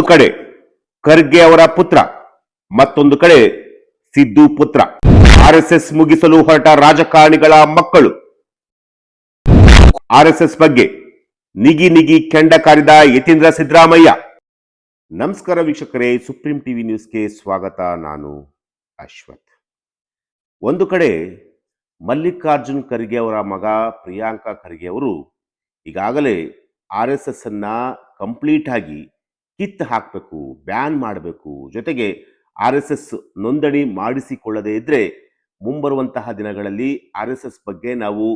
ಒಂದು ಕಡೆ ಖರ್ಗೆ ಅವರ ಪುತ್ರ, ಮತ್ತೊಂದು ಕಡೆ ಸಿದ್ದು ಪುತ್ರ. ಆರ್ಎಸ್ಎಸ್ ಮುಗಿಸಲು ಹೊರಟ ರಾಜಕಾರಣಿಗಳ ಮಕ್ಕಳು. ಆರ್ಎಸ್ಎಸ್ ಬಗ್ಗೆ ನಿಗಿ ನಿಗಿ ಕೆಂಡ ಕಾರಿದ ಯತೀಂದ್ರ ಸಿದ್ದರಾಮಯ್ಯ. ನಮಸ್ಕಾರ ವೀಕ್ಷಕರೇ, ಸುಪ್ರೀಂ ಟಿವಿ ನ್ಯೂಸ್ಗೆ ಸ್ವಾಗತ. ನಾನು ಅಶ್ವಥ್. ಒಂದು ಕಡೆ ಮಲ್ಲಿಕಾರ್ಜುನ್ ಖರ್ಗೆ ಅವರ ಮಗ ಪ್ರಿಯಾಂಕ ಖರ್ಗೆ ಅವರು ಈಗಾಗಲೇ ಆರ್ಎಸ್ಎಸ್ ಅನ್ನ ಕಂಪ್ಲೀಟ್ ಆಗಿ ಕಿತ್ತು ಹಾಕಬೇಕು, ಬ್ಯಾನ್ ಮಾಡಬೇಕು, ಜೊತೆಗೆ ಆರ್ಎಸ್ಎಸ್ ನೋಂದಣಿ ಮಾಡಿಸಿಕೊಳ್ಳದೇ ಇದ್ರೆ ಮುಂಬರುವಂತಹ ದಿನಗಳಲ್ಲಿ ಆರ್ಎಸ್ಎಸ್ ಬಗ್ಗೆ ನಾವು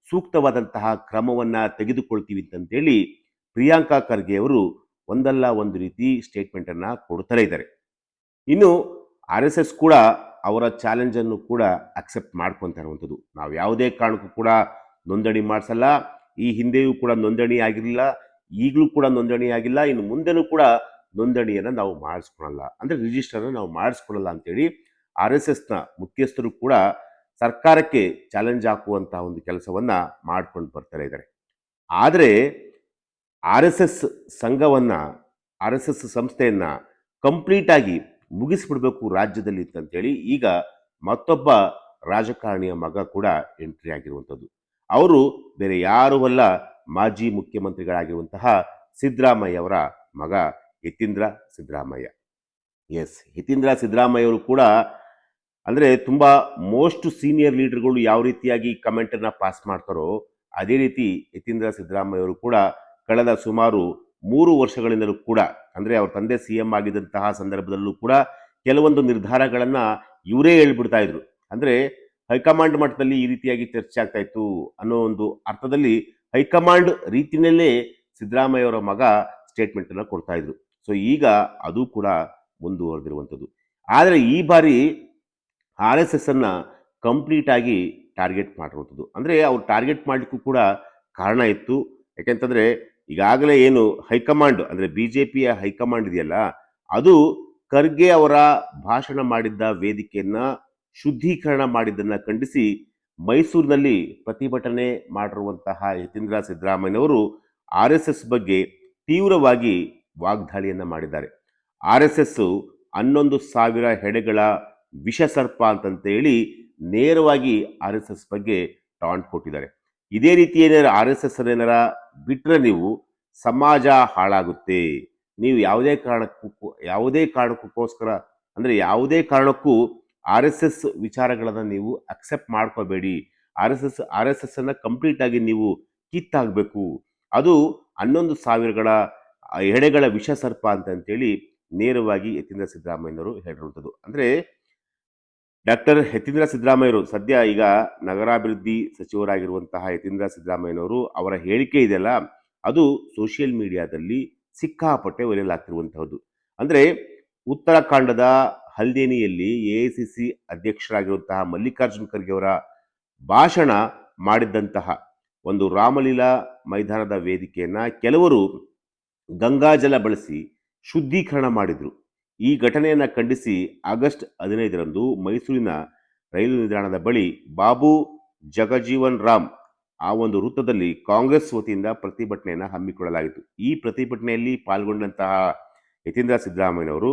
ಸೂಕ್ತವಾದಂತಹ ಕ್ರಮವನ್ನ ತೆಗೆದುಕೊಳ್ತೀವಿ ಅಂತೇಳಿ ಪ್ರಿಯಾಂಕ ಖರ್ಗೆ ಅವರು ಒಂದಲ್ಲ ಒಂದು ರೀತಿ ಸ್ಟೇಟ್ಮೆಂಟ್ ಅನ್ನ ಕೊಡ್ತಲೇ ಇದ್ದಾರೆ. ಇನ್ನು ಆರ್ಎಸ್ಎಸ್ ಕೂಡ ಅವರ ಚಾಲೆಂಜ್ ಅನ್ನು ಕೂಡ ಅಕ್ಸೆಪ್ಟ್ ಮಾಡ್ಕೊತಾ ಇರುವಂಥದ್ದು. ನಾವು ಯಾವುದೇ ಕಾರಣಕ್ಕೂ ಕೂಡ ನೋಂದಣಿ ಮಾಡಿಸಲ್ಲ, ಈ ಹಿಂದೆಯೂ ಕೂಡ ನೋಂದಣಿ ಆಗಿರಲಿಲ್ಲ, ಈಗಲೂ ಕೂಡ ನೋಂದಣಿ ಆಗಿಲ್ಲ, ಇನ್ನು ಮುಂದೆನೂ ಕೂಡ ನೋಂದಣಿಯನ್ನು ನಾವು ಮಾಡಿಸ್ಕೊಳ್ಳಲ್ಲ, ಅಂದರೆ ರಿಜಿಸ್ಟರ್ನ ನಾವು ಮಾಡಿಸ್ಕೊಳ್ಳಲ್ಲ ಅಂತೇಳಿ ಆರ್ಎಸ್ಎಸ್ನ ಮುಖ್ಯಸ್ಥರು ಕೂಡ ಸರ್ಕಾರಕ್ಕೆ ಚಾಲೆಂಜ್ ಹಾಕುವಂತಹ ಒಂದು ಕೆಲಸವನ್ನ ಮಾಡ್ಕೊಂಡು ಬರ್ತಾ ಇದ್ದಾರೆ. ಆದರೆ ಆರ್ಎಸ್ಎಸ್ ಸಂಘವನ್ನ, ಆರ್ಎಸ್ಎಸ್ ಸಂಸ್ಥೆಯನ್ನ ಕಂಪ್ಲೀಟ್ ಆಗಿ ಮುಗಿಸ್ಬಿಡ್ಬೇಕು ರಾಜ್ಯದಲ್ಲಿ ಅಂತೇಳಿ ಈಗ ಮತ್ತೊಬ್ಬ ರಾಜಕಾರಣಿಯ ಮಗ ಕೂಡ ಎಂಟ್ರಿ ಆಗಿರುವಂಥದ್ದು. ಅವರು ಬೇರೆ ಯಾರೂ ಅಲ್ಲ, ಮಾಜಿ ಮುಖ್ಯಮಂತ್ರಿಗಳಾಗಿರುವಂತಹ ಸಿದ್ದರಾಮಯ್ಯ ಅವರ ಮಗ ಯತೀಂದ್ರ ಸಿದ್ದರಾಮಯ್ಯ. ಎಸ್, ಯತೀಂದ್ರ ಸಿದ್ದರಾಮಯ್ಯ ಅವರು ಕೂಡ ಅಂದರೆ ತುಂಬ ಮೋಸ್ಟ್ ಸೀನಿಯರ್ ಲೀಡರ್ಗಳು ಯಾವ ರೀತಿಯಾಗಿ ಕಮೆಂಟನ್ನು ಪಾಸ್ ಮಾಡ್ತಾರೋ ಅದೇ ರೀತಿ ಯತೀಂದ್ರ ಸಿದ್ದರಾಮಯ್ಯ ಅವರು ಕೂಡ ಕಳೆದ ಸುಮಾರು 3 ವರ್ಷಗಳಿಂದಲೂ ಕೂಡ, ಅಂದರೆ ಅವ್ರ ತಂದೆ CM ಆಗಿದ್ದಂತಹ ಸಂದರ್ಭದಲ್ಲೂ ಕೂಡ ಕೆಲವೊಂದು ನಿರ್ಧಾರಗಳನ್ನು ಇವರೇ ಹೇಳ್ಬಿಡ್ತಾ ಇದ್ರು. ಅಂದರೆ ಹೈಕಮಾಂಡ್ ಮಟ್ಟದಲ್ಲಿ ಈ ರೀತಿಯಾಗಿ ಚರ್ಚೆ ಆಗ್ತಾ ಇತ್ತು ಅನ್ನೋ ಒಂದು ಅರ್ಥದಲ್ಲಿ ಹೈಕಮಾಂಡ್ ರೀತಿಯಲ್ಲೇ ಸಿದ್ದರಾಮಯ್ಯ ಅವರ ಮಗ ಸ್ಟೇಟ್ಮೆಂಟ್ ಅನ್ನು ಕೊಡ್ತಾ ಇದ್ರು. ಸೊ ಈಗ ಅದು ಕೂಡ ಮುಂದುವರೆದಿರುವಂಥದ್ದು. ಆದರೆ ಈ ಬಾರಿ ಆರ್ಎಸ್ಎಸ್ ಅನ್ನ ಕಂಪ್ಲೀಟ್ ಆಗಿ ಟಾರ್ಗೆಟ್ ಮಾಡಿರುವಂಥದ್ದು. ಅಂದರೆ ಅವ್ರು ಟಾರ್ಗೆಟ್ ಮಾಡಲಿಕ್ಕೂ ಕೂಡ ಕಾರಣ ಇತ್ತು. ಯಾಕೆಂತಂದ್ರೆ ಈಗಾಗಲೇ ಏನು ಹೈಕಮಾಂಡ್, ಅಂದರೆ BJPಯ ಹೈಕಮಾಂಡ್ ಇದೆಯಲ್ಲ, ಅದು ಖರ್ಗೆ ಅವರ ಭಾಷಣ ಮಾಡಿದ್ದ ವೇದಿಕೆಯನ್ನ ಶುದ್ಧೀಕರಣ ಮಾಡಿದ್ದನ್ನ ಖಂಡಿಸಿ ಮೈಸೂರಿನಲ್ಲಿ ಪ್ರತಿಭಟನೆ ಮಾಡಿರುವಂತಹ ಯತೀಂದ್ರ ಸಿದ್ದರಾಮಯ್ಯನವರು ಆರ್ಎಸ್ಎಸ್ ಬಗ್ಗೆ ತೀವ್ರವಾಗಿ ವಾಗ್ದಾಳಿಯನ್ನ ಮಾಡಿದ್ದಾರೆ. ಆರ್ಎಸ್ಎಸ್ 11,000 ಹೆಡೆಗಳ ವಿಷಸರ್ಪ ಅಂತಂತೇಳಿ ನೇರವಾಗಿ ಆರ್ಎಸ್ಎಸ್ ಬಗ್ಗೆ ಟಾಂಟ್ ಕೊಟ್ಟಿದ್ದಾರೆ. ಇದೇ ರೀತಿ ಏನಾರ ಆರ್ಎಸ್ಎಸ್ ಏನಾರ ಬಿಟ್ರೆ ನೀವು ಸಮಾಜ ಹಾಳಾಗುತ್ತೆ, ನೀವು ಯಾವುದೇ ಕಾರಣಕ್ಕೋಸ್ಕರ ಅಂದರೆ ಯಾವುದೇ ಕಾರಣಕ್ಕೂ ಆರ್ಎಸ್ಎಸ್ ವಿಚಾರಗಳನ್ನು ನೀವು ಅಕ್ಸೆಪ್ಟ್ ಮಾಡ್ಕೋಬೇಡಿ, ಆರ್ಎಸ್ಎಸ್ ಅನ್ನ ಕಂಪ್ಲೀಟ್ ಆಗಿ ನೀವು ಕಿತ್ತಾಗಬೇಕು, ಅದು 11,000 ಎಡೆಗಳ ವಿಷಸರ್ಪ ಅಂತೇಳಿ ನೇರವಾಗಿ ಯತೀಂದ್ರ ಸಿದ್ದರಾಮಯ್ಯನವರು ಹೇಳಿರುವಂಥದ್ದು. ಅಂದರೆ ಡಾಕ್ಟರ್ ಯತೀಂದ್ರ ಸಿದ್ದರಾಮಯ್ಯವರು ಸದ್ಯ ಈಗ ನಗರಾಭಿವೃದ್ಧಿ ಸಚಿವರಾಗಿರುವಂತಹ ಯತೀಂದ್ರ ಸಿದ್ದರಾಮಯ್ಯನವರು ಅವರ ಹೇಳಿಕೆ ಇದೆಯಲ್ಲ, ಅದು ಸೋಷಿಯಲ್ ಮೀಡಿಯಾದಲ್ಲಿ ಸಿಕ್ಕಾಪಟ್ಟೆ ವೈರಲ್ ಆಗ್ತಿರುವಂತಹದ್ದು. ಅಂದರೆ ಉತ್ತರಾಖಂಡದ ಹಲ್ದೇನಿಯಲ್ಲಿ AICC ಅಧ್ಯಕ್ಷರಾಗಿರುವಂತಹ ಮಲ್ಲಿಕಾರ್ಜುನ್ ಖರ್ಗೆ ಅವರ ಭಾಷಣ ಮಾಡಿದ್ದಂತಹ ಒಂದು ರಾಮಲೀಲಾ ಮೈದಾನದ ವೇದಿಕೆಯನ್ನ ಕೆಲವರು ಗಂಗಾಜಲ ಬಳಸಿ ಶುದ್ಧೀಕರಣ ಮಾಡಿದ್ರು. ಈ ಘಟನೆಯನ್ನ ಖಂಡಿಸಿ ಆಗಸ್ಟ್ 15ರಂದು ಮೈಸೂರಿನ ರೈಲು ನಿಲ್ದಾಣದ ಬಳಿ ಬಾಬು ಜಗಜೀವನ್ ರಾಮ್ ಆ ಒಂದು ವೃತ್ತದಲ್ಲಿ ಕಾಂಗ್ರೆಸ್ ವತಿಯಿಂದ ಪ್ರತಿಭಟನೆಯನ್ನು ಹಮ್ಮಿಕೊಳ್ಳಲಾಗಿತ್ತು. ಈ ಪ್ರತಿಭಟನೆಯಲ್ಲಿ ಪಾಲ್ಗೊಂಡಂತಹ ಯತೀಂದ್ರ ಸಿದ್ದರಾಮಯ್ಯನವರು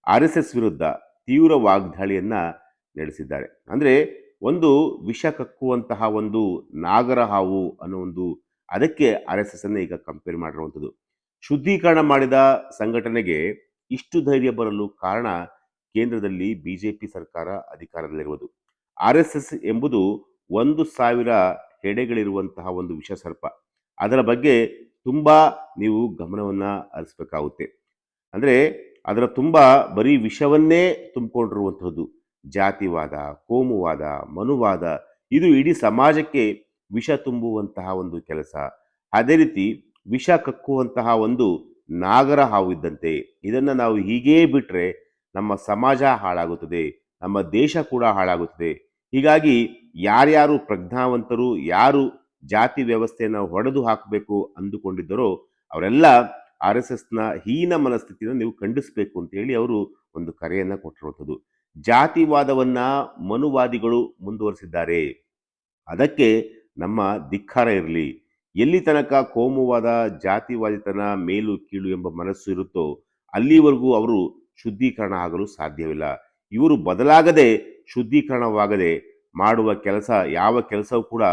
ಆರ್ಎಸ್ಎಸ್ ವಿರುದ್ಧ ತೀವ್ರ ವಾಗ್ದಾಳಿಯನ್ನ ನಡೆಸಿದ್ದಾರೆ. ಅಂದರೆ ಒಂದು ವಿಷ ಕಕ್ಕುವಂತಹ ಒಂದು ನಾಗರ ಹಾವು ಅನ್ನೋ ಒಂದು ಅದಕ್ಕೆ ಆರ್ಎಸ್ಎಸ್ ಅನ್ನ ಈಗ ಕಂಪೇರ್ ಮಾಡಿರುವಂಥದ್ದು. ಶುದ್ಧೀಕರಣ ಮಾಡಿದ ಸಂಘಟನೆಗೆ ಇಷ್ಟು ಧೈರ್ಯ ಬರಲು ಕಾರಣ ಕೇಂದ್ರದಲ್ಲಿ BJP ಸರ್ಕಾರ ಅಧಿಕಾರದಲ್ಲಿರುವುದು. ಆರ್ಎಸ್ಎಸ್ ಎಂಬುದು 1,000 ಹೆಡೆಗಳಿರುವಂತಹ ಒಂದು ವಿಷಸರ್ಪ. ಅದರ ಬಗ್ಗೆ ತುಂಬಾ ನೀವು ಗಮನವನ್ನ ಹರಿಸಬೇಕಾಗುತ್ತೆ. ಅಂದರೆ ಅದರ ತುಂಬ ಬರೀ ವಿಷವನ್ನೇ ತುಂಬಿಕೊಂಡಿರುವಂಥದ್ದು. ಜಾತಿವಾದ, ಕೋಮುವಾದ, ಮನುವಾದ, ಇದು ಇಡೀ ಸಮಾಜಕ್ಕೆ ವಿಷ ತುಂಬುವಂತಹ ಒಂದು ಕೆಲಸ. ಅದೇ ರೀತಿ ವಿಷ ಕಕ್ಕುವಂತಹ ಒಂದು ನಾಗರ ಹಾವು ಇದ್ದಂತೆ. ಇದನ್ನು ನಾವು ಹೀಗೇ ಬಿಟ್ಟರೆ ನಮ್ಮ ಸಮಾಜ ಹಾಳಾಗುತ್ತದೆ, ನಮ್ಮ ದೇಶ ಕೂಡ ಹಾಳಾಗುತ್ತದೆ. ಹೀಗಾಗಿ ಯಾರ್ಯಾರು ಪ್ರಜ್ಞಾವಂತರು, ಯಾರು ಜಾತಿ ವ್ಯವಸ್ಥೆಯನ್ನು ಹೊಡೆದು ಹಾಕಬೇಕು ಅಂದುಕೊಂಡಿದ್ದರೋ ಅವರೆಲ್ಲ ಆರ್ಎಸ್ಎಸ್ನ ಹೀನ ಮನಸ್ಥಿತಿಯನ್ನು ನೀವು ಖಂಡಿಸಬೇಕು ಅಂತೇಳಿ ಅವರು ಒಂದು ಕರೆಯನ್ನು ಕೊಟ್ಟಿರುವಂಥದ್ದು. ಜಾತಿವಾದವನ್ನ ಮನುವಾದಿಗಳು ಮುಂದುವರಿಸಿದ್ದಾರೆ, ಅದಕ್ಕೆ ನಮ್ಮ ಧಿಕ್ಕಾರ ಇರಲಿ. ಎಲ್ಲಿ ತನಕ ಕೋಮುವಾದ, ಜಾತಿವಾದಿತನ, ಮೇಲು ಕೀಳು ಎಂಬ ಮನಸ್ಸು ಇರುತ್ತೋ ಅಲ್ಲಿವರೆಗೂ ಅವರು ಶುದ್ಧೀಕರಣ ಆಗಲು ಸಾಧ್ಯವಿಲ್ಲ. ಇವರು ಬದಲಾಗದೆ ಶುದ್ಧೀಕರಣವಾಗದೆ ಮಾಡುವ ಕೆಲಸ ಯಾವ ಕೆಲಸವೂ ಕೂಡ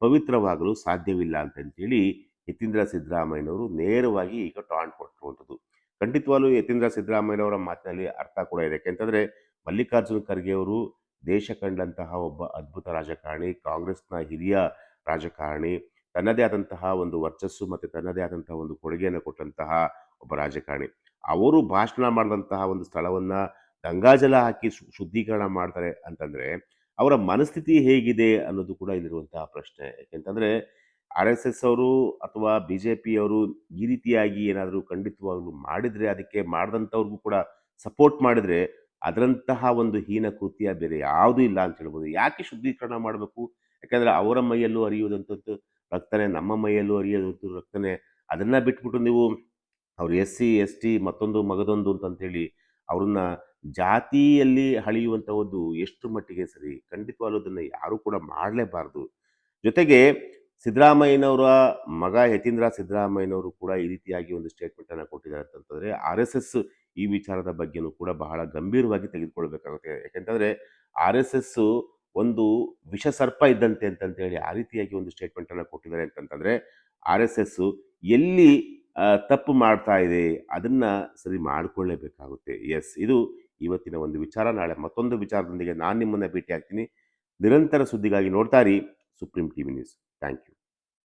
ಪವಿತ್ರವಾಗಲು ಸಾಧ್ಯವಿಲ್ಲ ಅಂತಂತೇಳಿ ಯತೀಂದ್ರ ಸಿದ್ದರಾಮಯ್ಯನವರು ನೇರವಾಗಿ ಈಗ ಟಾಂಟ್ ಕೊಟ್ಟಿರುವಂಥದ್ದು. ಖಂಡಿತವಾಗ್ಲೂ ಯತೀಂದ್ರ ಸಿದ್ದರಾಮಯ್ಯನವರ ಮಾತಿನಲ್ಲಿ ಅರ್ಥ ಕೂಡ ಇದೆ. ಯಾಕೆಂತಂದರೆ ಮಲ್ಲಿಕಾರ್ಜುನ ಖರ್ಗೆ ಅವರು ದೇಶ ಕಂಡಂತಹ ಒಬ್ಬ ಅದ್ಭುತ ರಾಜಕಾರಣಿ, ಕಾಂಗ್ರೆಸ್ನ ಹಿರಿಯ ರಾಜಕಾರಣಿ, ತನ್ನದೇ ಆದಂತಹ ಒಂದು ವರ್ಚಸ್ಸು ಮತ್ತು ತನ್ನದೇ ಆದಂತಹ ಒಂದು ಕೊಡುಗೆಯನ್ನು ಕೊಟ್ಟಂತಹ ಒಬ್ಬ ರಾಜಕಾರಣಿ. ಅವರು ಭಾಷಣ ಮಾಡಿದಂತಹ ಒಂದು ಸ್ಥಳವನ್ನು ಗಂಗಾಜಲ ಹಾಕಿ ಶುದ್ಧೀಕರಣ ಮಾಡ್ತಾರೆ ಅಂತಂದರೆ ಅವರ ಮನಸ್ಥಿತಿ ಹೇಗಿದೆ ಅನ್ನೋದು ಕೂಡ ಇಲ್ಲಿರುವಂತಹ ಪ್ರಶ್ನೆ. ಯಾಕೆಂತಂದರೆ ಆರ್ ಎಸ್ ಎಸ್ ಅವರು ಅಥವಾ ಬಿ ಜೆ ಪಿಯವರು ಈ ರೀತಿಯಾಗಿ ಏನಾದರೂ ಖಂಡಿತವಾಗ್ಲೂ ಮಾಡಿದರೆ, ಅದಕ್ಕೆ ಮಾಡಿದಂಥವ್ರಿಗೂ ಕೂಡ ಸಪೋರ್ಟ್ ಮಾಡಿದರೆ ಅದರಂತಹ ಒಂದು ಹೀನ ಕೃತ್ಯ ಬೇರೆ ಯಾವುದೂ ಇಲ್ಲ ಅಂತ ಹೇಳ್ಬೋದು. ಯಾಕೆ ಶುದ್ಧೀಕರಣ ಮಾಡಬೇಕು? ಯಾಕೆಂದರೆ ಅವರ ಮೈಯಲ್ಲೂ ಹರಿಯುವುದಂಥದ್ದು ರಕ್ತನೇ, ನಮ್ಮ ಮೈಯಲ್ಲೂ ಹರಿಯೋದಂತೂ ರಕ್ತನೇ. ಅದನ್ನು ಬಿಟ್ಬಿಟ್ಟು ನೀವು ಅವ್ರು ಎಸ್ ಸಿ ಎಸ್ ಟಿ ಮತ್ತೊಂದು ಮಗದೊಂದು ಅಂತಂತೇಳಿ ಅವ್ರನ್ನ ಜಾತಿಯಲ್ಲಿ ಹಳಿಯುವಂಥದ್ದು ಎಷ್ಟು ಮಟ್ಟಿಗೆ ಸರಿ? ಖಂಡಿತವಾಗ್ಲೂ ಅದನ್ನು ಯಾರೂ ಕೂಡ ಮಾಡಲೇಬಾರ್ದು. ಜೊತೆಗೆ ಸಿದ್ದರಾಮಯ್ಯನವರ ಮಗ ಯತೀಂದ್ರ ಸಿದ್ದರಾಮಯ್ಯನವರು ಕೂಡ ಈ ರೀತಿಯಾಗಿ ಒಂದು ಸ್ಟೇಟ್ಮೆಂಟನ್ನು ಕೊಟ್ಟಿದ್ದಾರೆ ಅಂತಂತಂದರೆ ಆರ್ ಎಸ್ ಎಸ್ ಈ ವಿಚಾರದ ಬಗ್ಗೆನೂ ಕೂಡ ಬಹಳ ಗಂಭೀರವಾಗಿ ತೆಗೆದುಕೊಳ್ಬೇಕಾಗುತ್ತೆ. ಯಾಕೆಂತಂದರೆ ಆರ್ ಎಸ್ ಎಸ್ಸು ಒಂದು ವಿಷಸರ್ಪ ಇದ್ದಂತೆ ಅಂತಂತೇಳಿ ಆ ರೀತಿಯಾಗಿ ಒಂದು ಸ್ಟೇಟ್ಮೆಂಟನ್ನು ಕೊಟ್ಟಿದ್ದಾರೆ ಅಂತಂತಂದರೆ ಆರ್ ಎಸ್ ಎಸ್ಸು ಎಲ್ಲಿ ತಪ್ಪು ಮಾಡ್ತಾ ಇದೆ ಅದನ್ನು ಸರಿ ಮಾಡಿಕೊಳ್ಳೇಬೇಕಾಗುತ್ತೆ. ಎಸ್, ಇದು ಇವತ್ತಿನ ಒಂದು ವಿಚಾರ. ನಾಳೆ ಮತ್ತೊಂದು ವಿಚಾರದೊಂದಿಗೆ ನಾನು ನಿಮ್ಮನ್ನು ಭೇಟಿ ಆಗ್ತೀನಿ. ನಿರಂತರ ಸುದ್ದಿಗಾಗಿ ನೋಡ್ತಾ ಇರಿ Supreme TV news. Thank you.